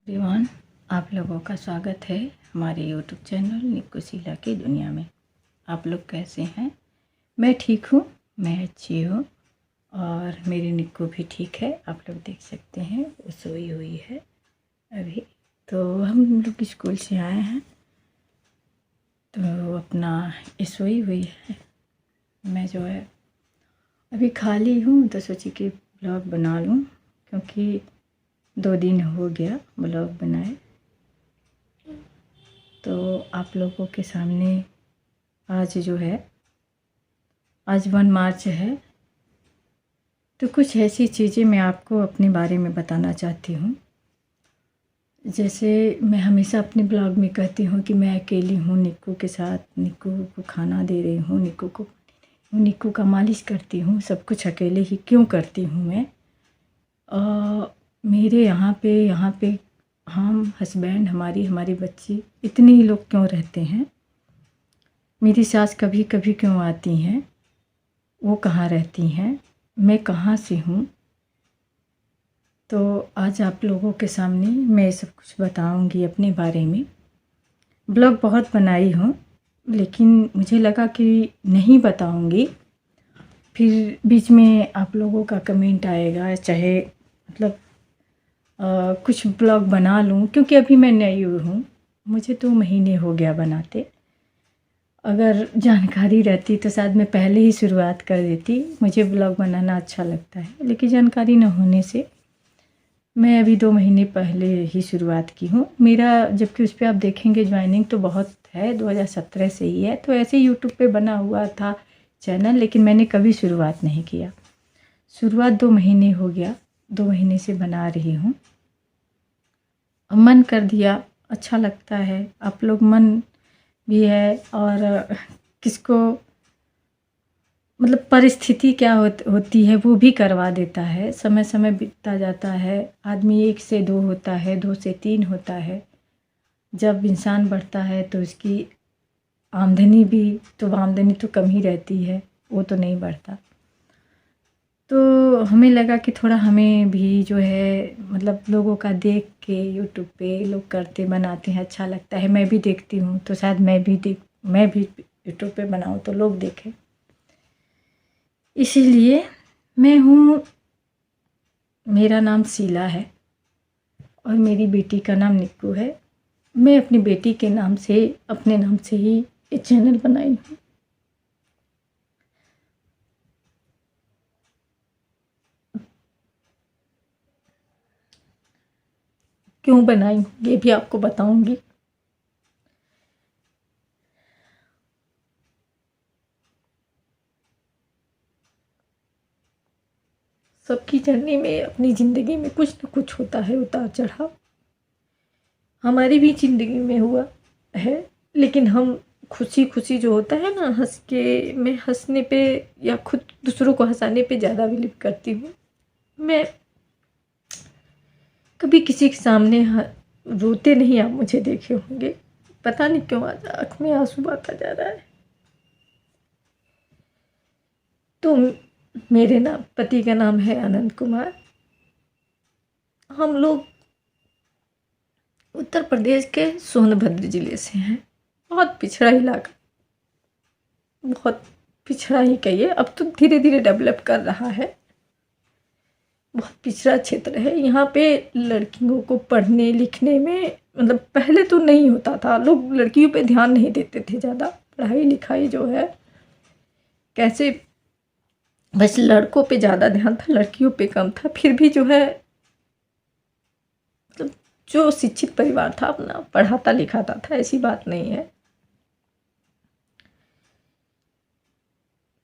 Everyone, आप लोगों का स्वागत है हमारे यूट्यूब चैनल निक्कू शीला की दुनिया में। आप लोग कैसे हैं? मैं ठीक हूँ, मैं अच्छी हूँ और मेरी निक्कू भी ठीक है। आप लोग देख सकते हैं वो सोई हुई है अभी। तो हम लोग स्कूल से आए हैं तो अपना सोई हुई है। मैं जो है अभी खाली हूँ तो सोची कि ब्लॉग बना लूँ, क्योंकि 2 दिन हो गया ब्लॉग बनाए। तो आप लोगों के सामने आज जो है, आज 1 मार्च है, तो कुछ ऐसी चीज़ें मैं आपको अपने बारे में बताना चाहती हूँ। जैसे मैं हमेशा अपने ब्लॉग में कहती हूँ कि मैं अकेली हूँ निक्कू के साथ, निक्कू को खाना दे रही हूँ, निक्कू का मालिश करती हूँ, सब कुछ अकेले ही क्यों करती हूँ मैं। मेरे यहाँ पे हम हस्बैंड, हमारी बच्ची, इतने ही लोग क्यों रहते हैं। मेरी सास कभी कभी क्यों आती हैं, वो कहाँ रहती हैं, मैं कहाँ से हूँ। तो आज आप लोगों के सामने मैं सब कुछ बताऊंगी अपने बारे में। ब्लॉग बहुत बनाई हूँ, लेकिन मुझे लगा कि नहीं बताऊंगी, फिर बीच में आप लोगों का कमेंट आएगा, चाहे मतलब कुछ ब्लॉग बना लूँ, क्योंकि अभी मैं नई हूँ, मुझे 2 महीने हो गया बनाते। अगर जानकारी रहती तो शायद मैं पहले ही शुरुआत कर देती। मुझे ब्लॉग बनाना अच्छा लगता है, लेकिन जानकारी न होने से मैं अभी 2 महीने पहले ही शुरुआत की हूँ। मेरा जबकि उस पर आप देखेंगे ज्वाइनिंग तो बहुत है, 2017 से ही है, तो ऐसे यूट्यूब पे बना हुआ था चैनल, लेकिन मैंने कभी शुरुआत नहीं किया। शुरुआत 2 महीने हो गया, 2 महीने से बना रही हूँ। मन कर दिया, अच्छा लगता है। आप लोग मन भी है, और किसको मतलब परिस्थिति क्या होती है वो भी करवा देता है। समय समय बीतता जाता है, आदमी 1 से 2 होता है, 2 से 3 होता है। जब इंसान बढ़ता है तो उसकी आमदनी भी, तो आमदनी तो कम ही रहती है, वो तो नहीं बढ़ता। तो हमें लगा कि थोड़ा हमें भी जो है, मतलब लोगों का देख के यूट्यूब पे लोग करते बनाते हैं, अच्छा लगता है। मैं भी देखती हूँ तो शायद मैं भी यूट्यूब पे बनाऊँ तो लोग देखें, इसीलिए मैं हूँ। मेरा नाम शीला है और मेरी बेटी का नाम निक्कू है। मैं अपनी बेटी के नाम से, अपने नाम से ही ये चैनल बनाई हूँ। क्यों बनाई हूँ ये भी आपको बताऊंगी। सबकी जर्नी में, अपनी ज़िंदगी में कुछ न कुछ होता है, उतार चढ़ाव। हमारी भी ज़िंदगी में हुआ है, लेकिन हम खुशी खुशी जो होता है ना, हंस के, मैं हंसने पे या खुद दूसरों को हंसाने पे ज़्यादा बिलीव करती हूँ। मैं कभी किसी के सामने रोते नहीं आप मुझे देखे होंगे, पता नहीं क्यों आज आँख में आंसू आता जा रहा है। तो मेरे नाम, पति का नाम है आनंद कुमार। हम लोग उत्तर प्रदेश के सोनभद्र ज़िले से हैं। बहुत पिछड़ा इलाका, बहुत पिछड़ा ही कहिए, अब तो धीरे धीरे डेवलप कर रहा है। बहुत पिछड़ा क्षेत्र है। यहाँ पे लड़कियों को पढ़ने लिखने में, मतलब पहले तो नहीं होता था, लोग लड़कियों पे ध्यान नहीं देते थे ज़्यादा। पढ़ाई लिखाई जो है कैसे, बस लड़कों पे ज़्यादा ध्यान था, लड़कियों पे कम था। फिर भी जो है, मतलब जो शिक्षित परिवार था अपना पढ़ाता लिखाता था, ऐसी बात नहीं है।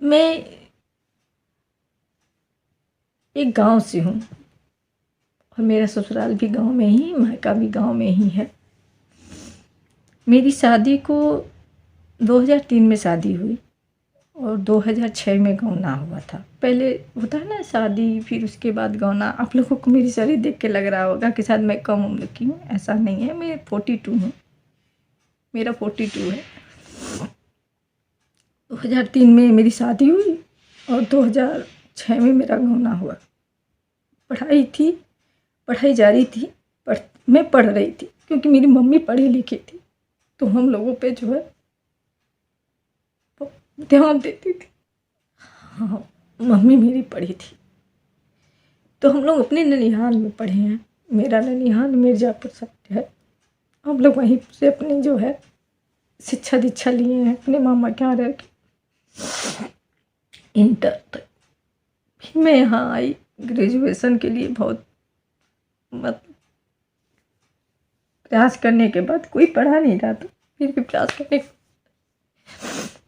मैं एक गांव से हूँ और मेरा ससुराल भी गांव में ही, मायका भी गांव में ही है। मेरी शादी को 2003 में शादी हुई और 2006 में गौना हुआ था। पहले होता है ना शादी, फिर उसके बाद गौना। आप लोगों को मेरी शरीर देख के लग रहा होगा कि शायद मैं कम उम्र की हूँ, ऐसा नहीं है। मैं 42 हूँ, मेरा 42 है। 2003 में मेरी शादी हुई और 2006 में मेरा गौना हुआ। पढ़ाई थी, पढ़ाई जारी थी, मैं पढ़ रही थी, क्योंकि मेरी मम्मी पढ़ी लिखी थी, तो हम लोगों पे जो है वो ध्यान देती थी। हाँ, मम्मी मेरी पढ़ी थी, तो हम लोग अपने ननिहाल में पढ़े हैं। मेरा ननिहाल मिर्ज़ापुर साइड है। हम लोग वहीं से अपनी जो है शिक्षा दीक्षा लिए हैं अपने मामा के यहाँ रह के, इंटर तक। फिर मैं यहाँ आई ग्रेजुएशन के लिए। बहुत मतलब प्रयास करने के बाद, कोई पढ़ा नहीं रहा था, फिर भी प्रयास करने के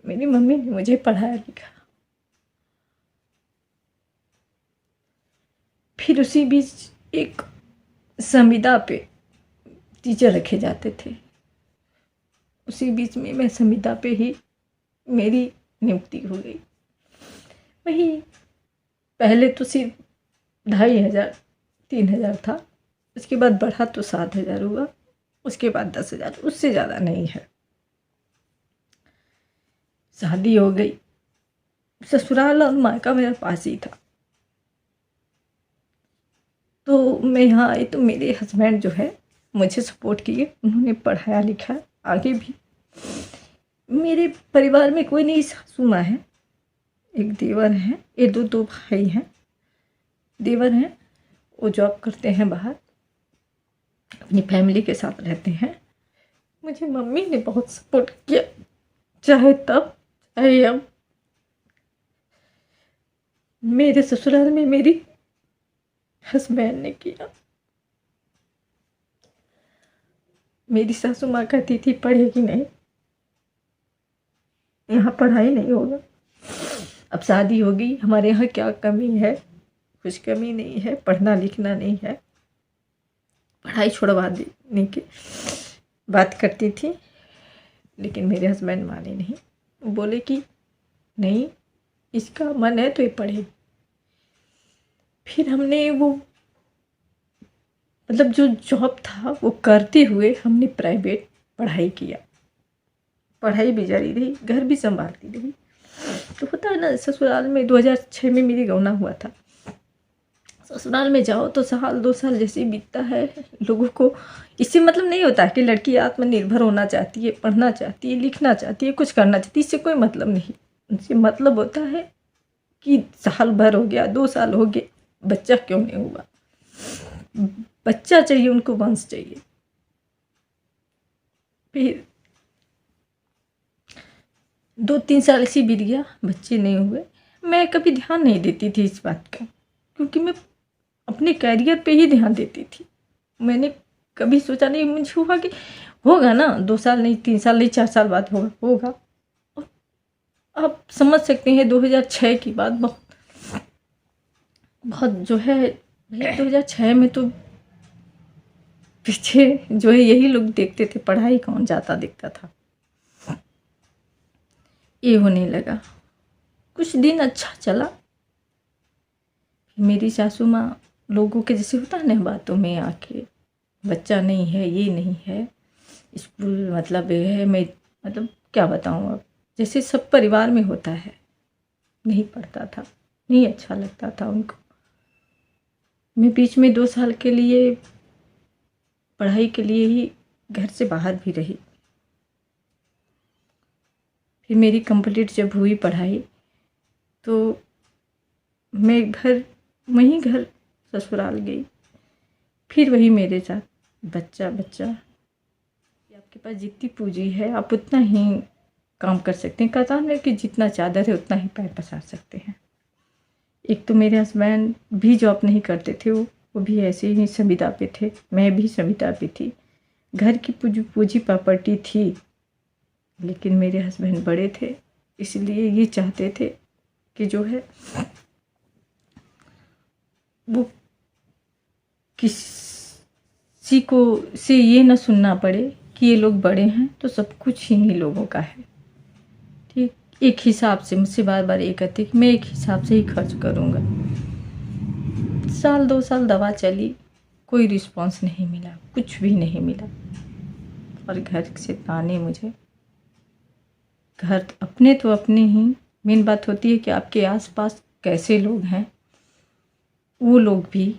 मेरी मम्मी ने मुझे पढ़ाया लिखा। फिर उसी बीच एक संविदा पे टीचर रखे जाते थे, उसी बीच में मैं संविदा पे ही मेरी नियुक्ति हो गई। वही पहले तो सिर्फ 2500 3000 था, उसके बाद बढ़ा तो 7000 हुआ, उसके बाद 10,000, उससे ज़्यादा नहीं है। शादी हो गई, ससुराल और मायका मेरे पास ही था। तो मैं यहाँ आई तो मेरे हस्बैंड जो है मुझे सपोर्ट किए, उन्होंने पढ़ाया लिखाया आगे भी। मेरे परिवार में कोई नहीं, सासू माँ है, एक देवर हैं, ये दो भाई हैं। देवर हैं, वो जॉब करते हैं बाहर, अपनी फैमिली के साथ रहते हैं। मुझे मम्मी ने बहुत सपोर्ट किया, चाहे तब चाहे अब। मेरे ससुराल में मेरी हस्बैंड ने किया। मेरी सासू माँ कहती थी पढ़ेगी नहीं, यहाँ पढ़ाई नहीं होगा। अब शादी हो गई, हमारे यहाँ क्या कमी है? कुछ कमी नहीं है, पढ़ना लिखना नहीं है। पढ़ाई छुड़वा देने की बात करती थी, लेकिन मेरे हस्बैंड माने नहीं। बोले कि नहीं, इसका मन है तो ये पढ़ेगी। फिर हमने वो मतलब जो जॉब था वो करते हुए हमने प्राइवेट पढ़ाई किया, पढ़ाई भी जारी रही, घर भी संभालती रही। तो पता है ना, ससुराल में 2006 में मेरी गौना हुआ था। ससुराल में जाओ तो साल 2 साल जैसे बीतता है, लोगों को इससे मतलब नहीं होता कि लड़की आत्मनिर्भर होना चाहती है, पढ़ना चाहती है, लिखना चाहती है, कुछ करना चाहती है, इससे कोई मतलब नहीं। उनसे मतलब होता है कि साल भर हो गया, 2 साल हो गए, बच्चा क्यों नहीं हुआ। बच्चा चाहिए उनको, वंश चाहिए। फिर 2-3 साल ऐसे बीत गया, बच्चे नहीं हुए। मैं कभी ध्यान नहीं देती थी इस बात का, क्योंकि मैं अपने कैरियर पे ही ध्यान देती थी। मैंने कभी सोचा नहीं, मुझे हुआ कि होगा ना, 2 साल नहीं, 3 साल नहीं, 4 साल बाद होगा। और आप समझ सकते हैं 2006 की बात, बहुत जो है 2006 में तो पीछे जो है यही लोग देखते थे, पढ़ाई कौन जाता देखता था। ये होने लगा, कुछ दिन अच्छा चला। मेरी सासू माँ लोगों के जैसे होता है ना, बातों में आके बच्चा नहीं है, ये नहीं है, स्कूल मतलब ये है, मैं मतलब क्या बताऊँ अब, जैसे सब परिवार में होता है। नहीं पढ़ता था, नहीं अच्छा लगता था उनको। मैं बीच में 2 साल के लिए पढ़ाई के लिए ही घर से बाहर भी रही। फिर मेरी कंप्लीट जब हुई पढ़ाई, तो मैं वहीं घर ससुराल गई। फिर वही मेरे साथ बच्चा। आपके पास जितनी पूंजी है आप उतना ही काम कर सकते हैं। कहता है कि जितना चादर है उतना ही पैर पसार सकते हैं। एक तो मेरे हस्बैंड भी जॉब नहीं करते थे, वो भी ऐसे ही संविदा पे थे, मैं भी संविदा पे थी। घर की पूंजी प्रॉपर्टी थी, लेकिन मेरे हस्बैंड बड़े थे, इसलिए ये चाहते थे कि जो है वो किसी को से ये ना सुनना पड़े कि ये लोग बड़े हैं तो सब कुछ इन्हीं लोगों का है। ठीक, एक हिसाब से मुझसे बार बार ये कहते कि मैं एक हिसाब से ही खर्च करूँगा। 1-2 साल दवा चली, कोई रिस्पॉन्स नहीं मिला, कुछ भी नहीं मिला। और घर से ताने मुझे। घर अपने तो अपने ही, मेन बात होती है कि आपके आसपास कैसे लोग हैं, वो लोग भी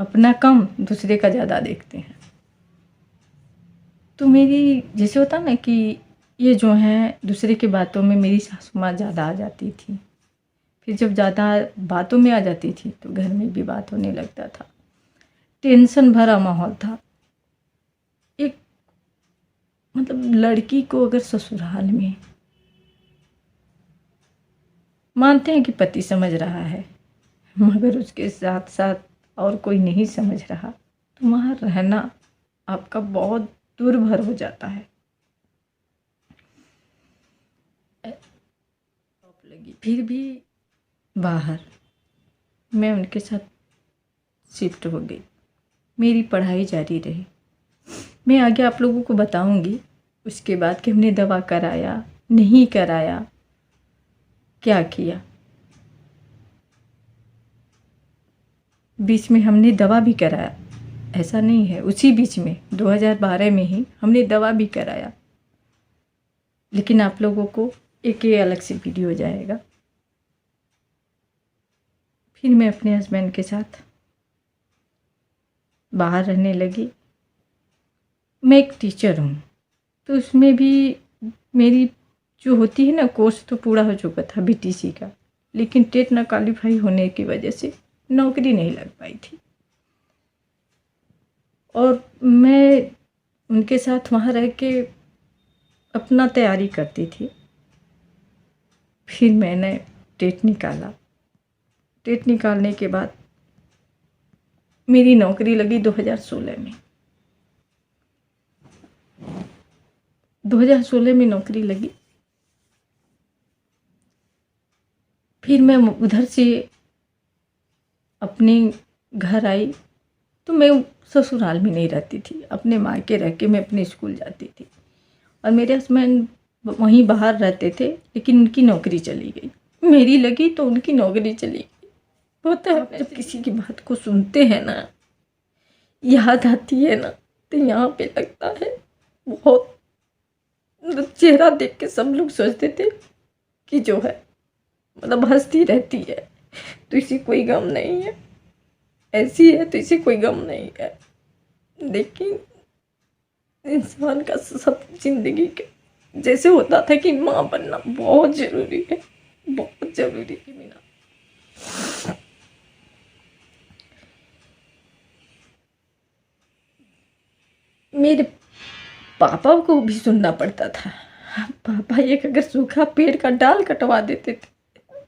अपना कम दूसरे का ज़्यादा देखते हैं। तो मेरी जैसे होता ना कि ये जो है दूसरे की बातों में मेरी सासू माँ ज़्यादा आ जाती थी। फिर जब ज़्यादा बातों में आ जाती थी तो घर में भी बात होने लगता था। टेंशन भरा माहौल था। एक मतलब लड़की को अगर ससुराल में मानते हैं कि पति समझ रहा है, मगर उसके साथ साथ और कोई नहीं समझ रहा, तो वहाँ रहना आपका बहुत दुर्भर हो जाता है। लगी फिर भी बाहर मैं उनके साथ शिफ्ट हो गई। मेरी पढ़ाई जारी रही। मैं आगे आप लोगों को बताऊंगी उसके बाद कि हमने दवा कराया, नहीं कराया, क्या किया। बीच में हमने दवा भी कराया, ऐसा नहीं है, उसी बीच में 2012 में ही हमने दवा भी कराया। लेकिन आप लोगों को एक ये अलग से वीडियो जाएगा। फिर मैं अपने हस्बैंड के साथ बाहर रहने लगी। मैं एक टीचर हूँ, तो उसमें भी मेरी जो होती है ना कोर्स तो पूरा हो चुका था बीटीसी का, लेकिन टेट ना क्वालिफाई होने की वजह से नौकरी नहीं लग पाई थी। और मैं उनके साथ वहाँ रह के अपना तैयारी करती थी। फिर मैंने टेट निकाला। टेट निकालने के बाद मेरी नौकरी लगी 2016 में। 2016 में नौकरी लगी। फिर मैं उधर से अपने घर आई तो मैं ससुराल में नहीं रहती थी, अपने मायके रह के मैं अपने स्कूल जाती थी। और मेरे हस्बैंड वहीं बाहर रहते थे, लेकिन उनकी नौकरी चली गई। मेरी लगी तो उनकी नौकरी चली गई। होता है जब किसी की बात को सुनते हैं ना, याद आती है ना, तो यहाँ पे लगता है बहुत। चेहरा देख के सब लोग सोचते थे कि जो है मतलब हंसती रहती है तो इसे कोई गम नहीं है, ऐसी है तो इसे कोई गम नहीं है। लेकिन इंसान का सब जिंदगी के जैसे होता था कि माँ बनना बहुत ज़रूरी है, बहुत ज़रूरी है। मीना मेरे पापा को भी सुनना पड़ता था। पापा एक अगर सूखा पेड़ का डाल कटवा देते थे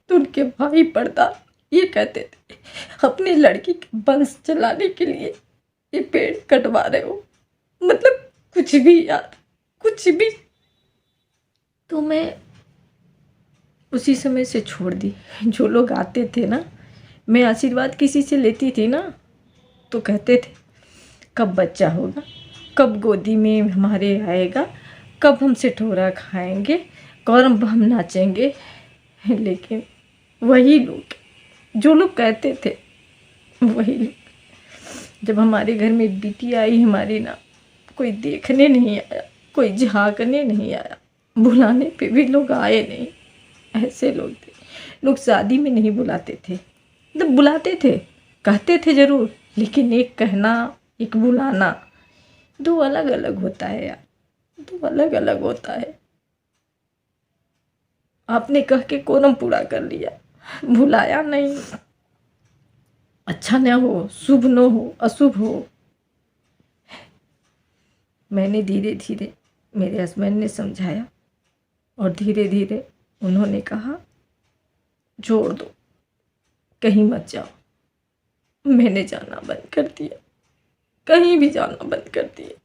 तो उनके भाई पर्दा ये कहते थे अपनी लड़की के वंश चलाने के लिए ये पेड़ कटवा रहे हो। मतलब कुछ भी यार, कुछ भी। तो मैं उसी समय से छोड़ दी। जो लोग आते थे ना, मैं आशीर्वाद किसी से लेती थी ना, तो कहते थे कब बच्चा होगा, कब गोदी में हमारे आएगा, कब हमसे ठोरा खाएंगे, कब हम नाचेंगे। लेकिन वही लोग, जो लोग कहते थे, वही लोग जब हमारे घर में बेटी आई हमारी ना, कोई देखने नहीं आया, कोई झांकने नहीं आया, बुलाने पे भी लोग आए नहीं। ऐसे लोग थे। लोग शादी में नहीं बुलाते थे, मतलब बुलाते थे, कहते थे ज़रूर, लेकिन एक कहना एक बुलाना दो अलग अलग होता है यार, दो अलग अलग होता है। आपने कह के कोरम पूरा कर लिया, बुलाया नहीं। अच्छा न हो, शुभ न हो, अशुभ हो। मैंने धीरे धीरे, मेरे हस्बैंड ने समझाया और धीरे धीरे उन्होंने कहा छोड़ दो, कहीं मत जाओ। मैंने जाना बंद कर दिया, कहीं भी जाना बंद कर दिया।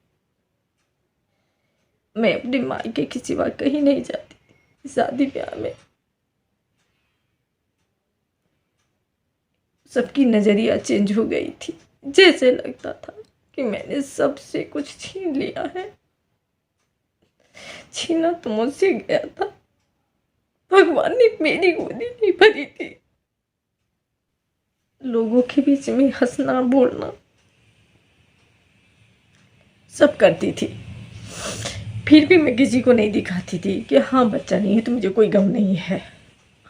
मैं अपने मायके के सिवा कहीं नहीं जाती थी। शादी ब्याह में सबकी नज़रिया चेंज हो गई थी। जैसे लगता था कि मैंने सबसे कुछ छीन लिया है। छीना तो मुझसे गया था, भगवान ने मेरी गोदी नहीं भरी थी। लोगों के बीच में हंसना बोलना सब करती थी, फिर भी मैं किसी को नहीं दिखाती थी कि हाँ बच्चा नहीं है तो मुझे कोई गम नहीं है,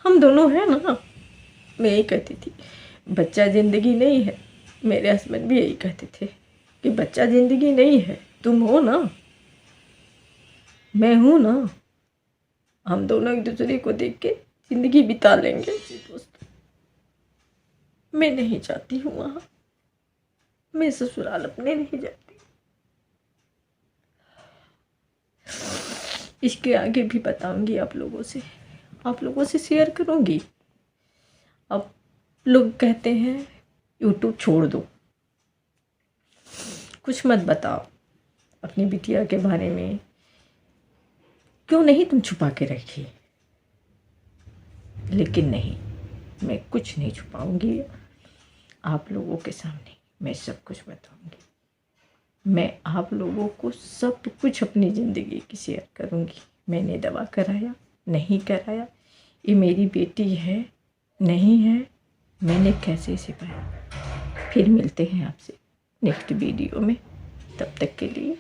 हम दोनों हैं ना। मैं यही कहती थी बच्चा ज़िंदगी नहीं है, मेरे हस्बैंड भी यही कहते थे कि बच्चा ज़िंदगी नहीं है, तुम हो ना, मैं हूँ ना, हम दोनों एक दूसरे को देख के ज़िंदगी बिता लेंगे। दोस्तों, मैं नहीं जाती हूँ वहाँ, मैं ससुराल अपने नहीं जाती। इसके आगे भी बताऊंगी आप लोगों से शेयर करूंगी। अब लोग कहते हैं यूट्यूब छोड़ दो, कुछ मत बताओ अपनी बिटिया के बारे में, क्यों नहीं तुम छुपा के रखी। लेकिन नहीं, मैं कुछ नहीं छुपाऊंगी, आप लोगों के सामने मैं सब कुछ बताऊंगी। मैं आप लोगों को सब कुछ अपनी ज़िंदगी की शेयर करूंगी। मैंने दवा कराया, नहीं कराया, ये मेरी बेटी है, नहीं है, मैंने कैसे इसे पाया। फिर मिलते हैं आपसे नेक्स्ट वीडियो में, तब तक के लिए